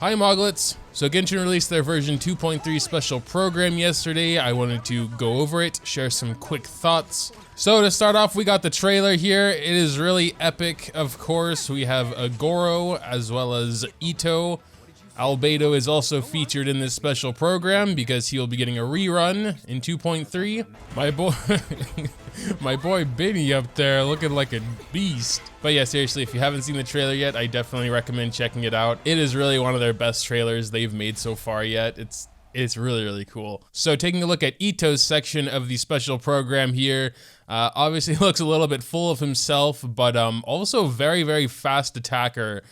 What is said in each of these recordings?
Hi Moglets! So Genshin released their version 2.3 special program yesterday. I wanted to go over it, share some quick thoughts. So to start off, we got the trailer here. It is really epic, of course. We have a Gorou as well as Itto. Albedo is also featured in this special program because he'll be getting a rerun in 2.3. My boy Benny up there looking like a beast. But yeah, seriously, if you haven't seen the trailer yet, I definitely recommend checking it out. It is really one of their best trailers they've made so far yet. It's really, really cool. So taking a look at Itto's section of the special program here, obviously looks a little bit full of himself, but also very, very fast attacker.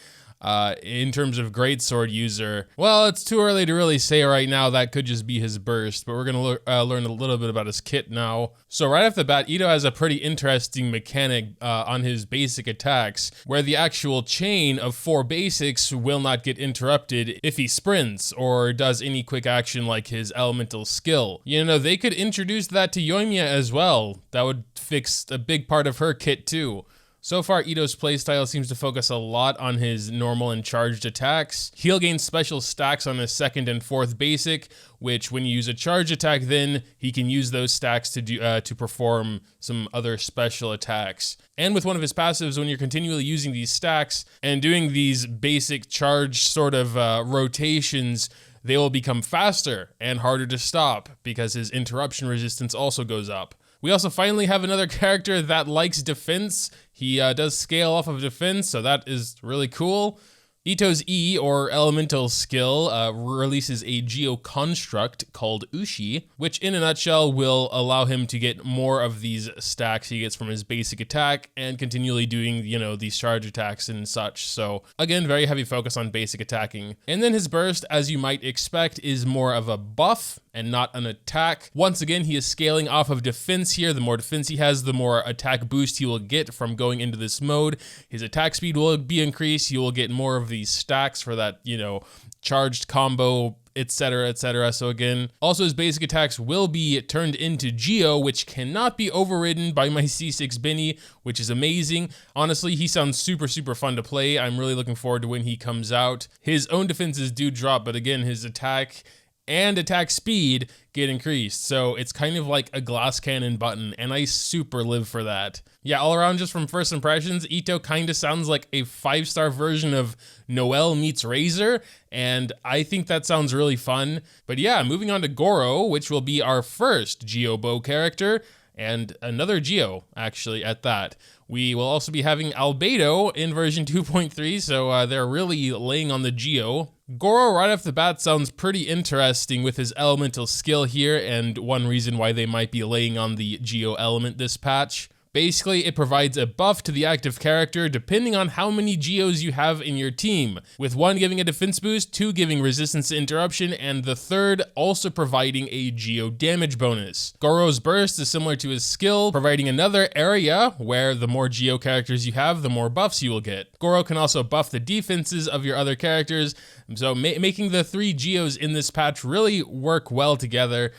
In terms of greatsword user, well, it's too early to really say right now. That could just be his burst, but we're gonna learn a little bit about his kit now. So right off the bat, Itto has a pretty interesting mechanic on his basic attacks, where the actual chain of 4 basics will not get interrupted if he sprints or does any quick action like his elemental skill. You know, they could introduce that to Yoimiya as well. That would fix a big part of her kit too. So far, Itto's playstyle seems to focus a lot on his normal and charged attacks. He'll gain special stacks on his 2nd and 4th basic, which when you use a charge attack, then he can use those stacks to perform some other special attacks. And with one of his passives, when you're continually using these stacks and doing these basic charge sort of rotations, they will become faster and harder to stop because his interruption resistance also goes up. We also finally have another character that likes defense. He does scale off of defense, so that is really cool. Itto's E, or elemental skill, releases a geo construct called Ushi, which in a nutshell will allow him to get more of these stacks he gets from his basic attack and continually doing, you know, these charge attacks and such. So again, very heavy focus on basic attacking. And then his burst, as you might expect, is more of a buff and not an attack. Once again, he is scaling off of defense here. The more defense he has, the more attack boost he will get from going into this mode. His attack speed will be increased. You will get more of these stacks for that, you know, charged combo, etc, etc. So again, also his basic attacks will be turned into Geo, which cannot be overridden by my C6 Benny, which is amazing. Honestly, he sounds super, super fun to play. I'm really looking forward to when he comes out. His own defenses do drop, but again, his attack and attack speed get increased. So it's kind of like a glass cannon button, and I super live for that. Yeah, all around, just from first impressions, Itto kind of sounds like a 5-star version of Noelle meets Razor, and I think that sounds really fun. But yeah, moving on to Gorou, which will be our first Geo Bow character, and another Geo, actually, at that. We will also be having Albedo in version 2.3, so they're really laying on the Geo. Gorou right off the bat sounds pretty interesting with his elemental skill here, and one reason why they might be laying on the Geo element this patch. Basically, it provides a buff to the active character depending on how many Geos you have in your team, with 1 giving a defense boost, 2 giving resistance to interruption, and the 3rd also providing a Geo damage bonus. Gorou's burst is similar to his skill, providing another area where the more Geo characters you have, the more buffs you will get. Gorou can also buff the defenses of your other characters, so making the 3 Geos in this patch really work well together.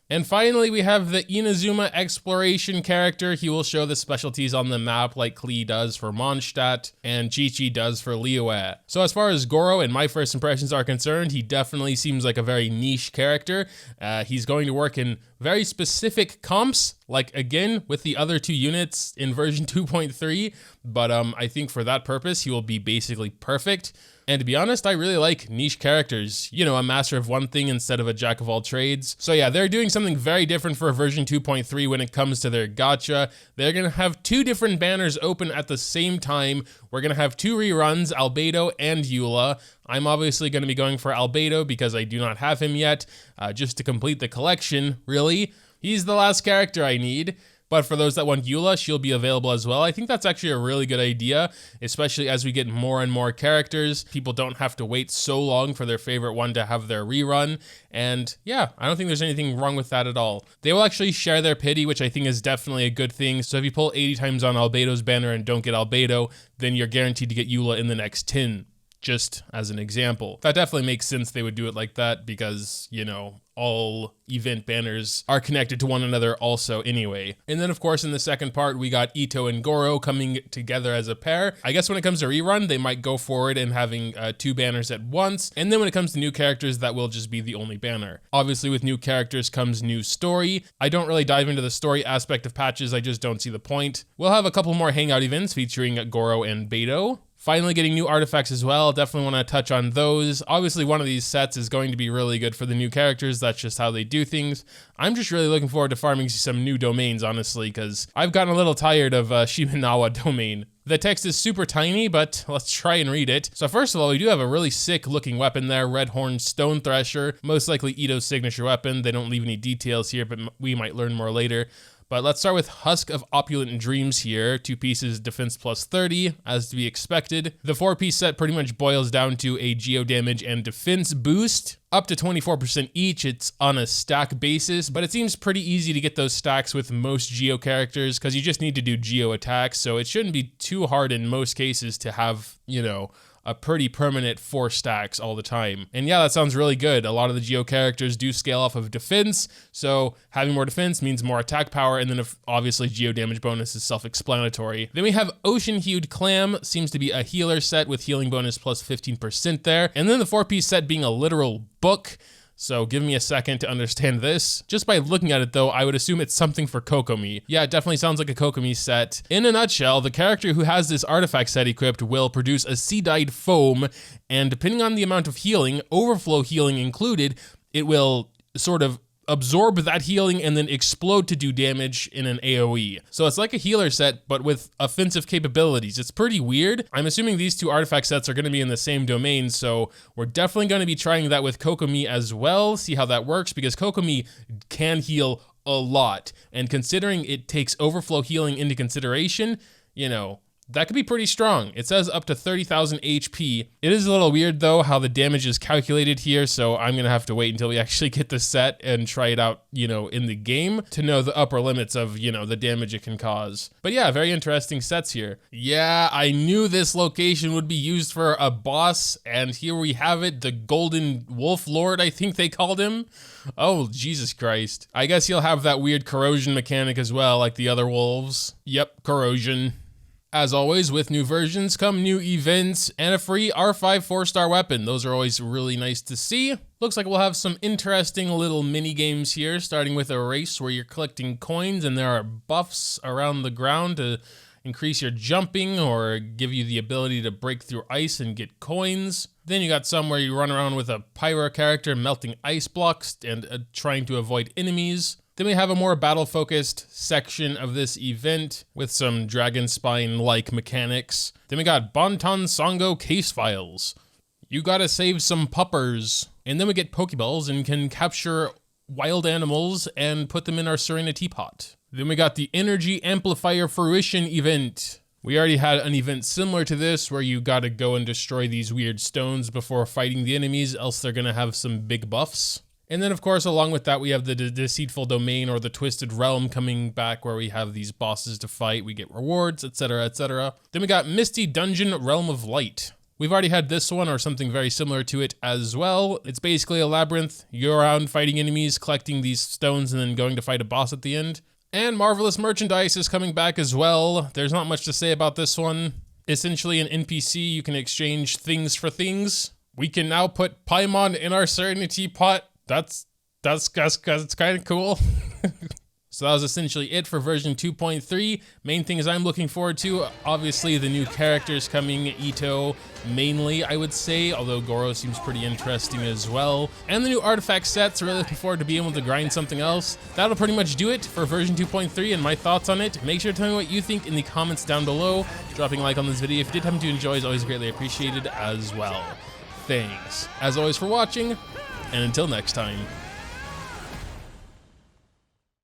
And finally, we have the Inazuma exploration character. He will show the specialties on the map like Klee does for Mondstadt and Chi-Chi does for Liyue. So as far as Gorou and my first impressions are concerned, he definitely seems like a very niche character. He's going to work in very specific comps, like again with the other 2 units in version 2.3, but I think for that purpose, he will be basically perfect. And to be honest, I really like niche characters, you know, a master of one thing instead of a jack of all trades. So yeah, they're doing something very different for version 2.3 when it comes to their gacha. They're gonna have 2 different banners open at the same time. We're gonna have 2 reruns, Albedo and Eula. I'm obviously gonna be going for Albedo because I do not have him yet, just to complete the collection, really. He's the last character I need. But for those that want Eula, she'll be available as well. I think that's actually a really good idea, especially as we get more and more characters. People don't have to wait so long for their favorite one to have their rerun. And yeah, I don't think there's anything wrong with that at all. They will actually share their pity, which I think is definitely a good thing. So if you pull 80 times on Albedo's banner and don't get Albedo, then you're guaranteed to get Eula in the next 10. just as an example. That definitely makes sense they would do it like that because, you know, all event banners are connected to one another also anyway. And then of course in the second part, we got Itto and Gorou coming together as a pair. I guess when it comes to rerun, they might go forward and having 2 banners at once. And then when it comes to new characters, that will just be the only banner. Obviously with new characters comes new story. I don't really dive into the story aspect of patches. I just don't see the point. We'll have a couple more hangout events featuring Gorou and Itto. Finally getting new artifacts as well. Definitely want to touch on those. Obviously one of these sets is going to be really good for the new characters. That's just how they do things. I'm just really looking forward to farming some new domains, honestly, because I've gotten a little tired of Shimenawa domain. The text is super tiny, but let's try and read it. So first of all, we do have a really sick looking weapon there, Red Horn Stone Thresher, most likely Itto's signature weapon. They don't leave any details here, but we might learn more later. But let's start with Husk of Opulent Dreams here. 2 pieces, defense plus 30, as to be expected. The 4-piece set pretty much boils down to a geo damage and defense boost, up to 24% each. It's on a stack basis, but it seems pretty easy to get those stacks with most geo characters because you just need to do geo attacks, so it shouldn't be too hard in most cases to have, you know, a pretty permanent 4 stacks all the time. And yeah, that sounds really good. A lot of the geo characters do scale off of defense, so having more defense means more attack power, and then obviously geo damage bonus is self-explanatory. Then we have Ocean Hued Clam, seems to be a healer set with healing bonus plus 15% there. And then the 4-piece set being a literal book. So give me a second to understand this. Just by looking at it though, I would assume it's something for Kokomi. Yeah, it definitely sounds like a Kokomi set. In a nutshell, the character who has this artifact set equipped will produce a sea-dyed foam, and depending on the amount of healing, overflow healing included, it will sort of absorb that healing and then explode to do damage in an AoE. So it's like a healer set, but with offensive capabilities. It's pretty weird. I'm assuming these 2 artifact sets are going to be in the same domain, so we're definitely going to be trying that with Kokomi as well, see how that works, because Kokomi can heal a lot. And considering it takes overflow healing into consideration, you know, that could be pretty strong. It says up to 30,000 HP. It is a little weird though how the damage is calculated here, so I'm gonna have to wait until we actually get the set and try it out, you know, in the game to know the upper limits of, you know, the damage it can cause. But yeah, very interesting sets here. Yeah, I knew this location would be used for a boss, and here we have it, the Golden Wolf Lord, I think they called him. Oh, Jesus Christ. I guess he'll have that weird corrosion mechanic as well, like the other wolves. Yep, corrosion. As always, with new versions come new events and a free R5 4-star weapon. Those are always really nice to see. Looks like we'll have some interesting little mini games here, starting with a race where you're collecting coins and there are buffs around the ground to increase your jumping or give you the ability to break through ice and get coins. Then you got some where you run around with a pyro character melting ice blocks and trying to avoid enemies. Then we have a more battle-focused section of this event with some Dragon Spine-like mechanics. Then we got Bonton Songo case files. You gotta save some puppers. And then we get Pokeballs and can capture wild animals and put them in our Serenity Pot. Then we got the Energy Amplifier Fruition event. We already had an event similar to this where you gotta go and destroy these weird stones before fighting the enemies, else they're gonna have some big buffs. And then, of course, along with that, we have the Deceitful Domain or the Twisted Realm coming back where we have these bosses to fight. We get rewards, etc., etc. Then we got Misty Dungeon Realm of Light. We've already had this one or something very similar to it as well. It's basically a labyrinth. You're around fighting enemies, collecting these stones, and then going to fight a boss at the end. And Marvelous Merchandise is coming back as well. There's not much to say about this one. Essentially an NPC, you can exchange things for things. We can now put Paimon in our Serenity Pot. That's kind of cool. So that was essentially it for version 2.3. Main things I'm looking forward to, obviously the new characters coming, Itto mainly, I would say, although Gorou seems pretty interesting as well. And the new artifact sets, really looking forward to being able to grind something else. That'll pretty much do it for version 2.3 and my thoughts on it. Make sure to tell me what you think in the comments down below. Dropping a like on this video if you did happen to enjoy is always greatly appreciated as well. Thanks, as always, for watching. And until next time.